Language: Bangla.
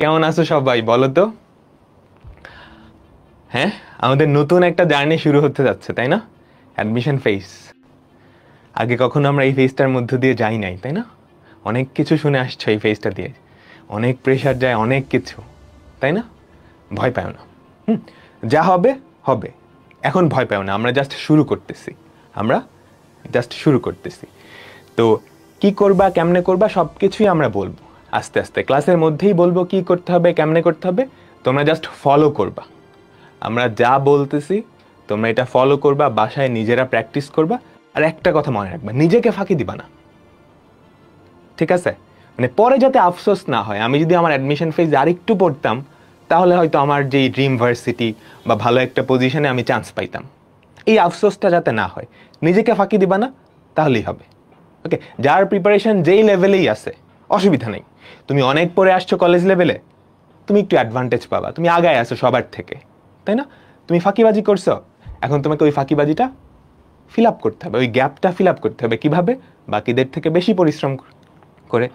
কেমন আছো সবাই বলো তো? হ্যাঁ, আমাদের নতুন একটা জার্নি শুরু হতে যাচ্ছে, তাই না? Admission phase. আগে কখনো আমরা এই ফেজটার মধ্য দিয়ে যাই নাই, তাই না? অনেক কিছু শুনে আসছো এই ফেজটা দিয়ে। অনেক প্রেশার যায়, অনেক কিছু, তাই না? ভয় পাও না। হুম, যা হবে হবে। এখন ভয় পাও না, আমরা জাস্ট শুরু করতেছি। আমরা জাস্ট শুরু করতেছি। তো কি করবা, কেমনে করবা, সব কিছুই আমরা বলবো আস্তে আস্তে। ক্লাসের মধ্যেই বলবো কি করতে হবে, কেমনে করতে হবে। তোমরা জাস্ট ফলো করবা। আমরা যা বলতেছি তোমরা এটা ফলো করবা, বাসায় নিজেরা প্র্যাকটিস করবা। আর একটা কথা মনে রাখবা, নিজেকে ফাঁকি দিবা না, ঠিক আছে? মানে পরে যাতে আফসোস না হয়। আমি যদি আমার অ্যাডমিশন ফিজ আর একটু পড়তাম, তাহলে হয়তো আমার যেই ড্রিম ভার্সিটি বা ভালো একটা পজিশনে আমি চান্স পাইতাম। এই আফসোসটা যাতে না হয়, নিজেকে ফাঁকি দিবা না, তাহলেই হবে। ওকে, যার প্রিপারেশন যেই লেভেলেই আছে অসুবিধা নেই। তুমি অনেক পড়ে আসছো কলেজ লেভেলে, তুমি একটু অ্যাডভান্টেজ পাবা, তুমি আগায় আছো সবার থেকে, তাই না? তুমি ফাঁকিবাজি করছো, এখন তোমাকে ওই ফাঁকিবাজিটা ফিল আপ করতে হবে, ওই গ্যাপটা ফিল আপ করতে হবে। কিভাবে? বাকিদের থেকে বেশি পরিশ্রম করে।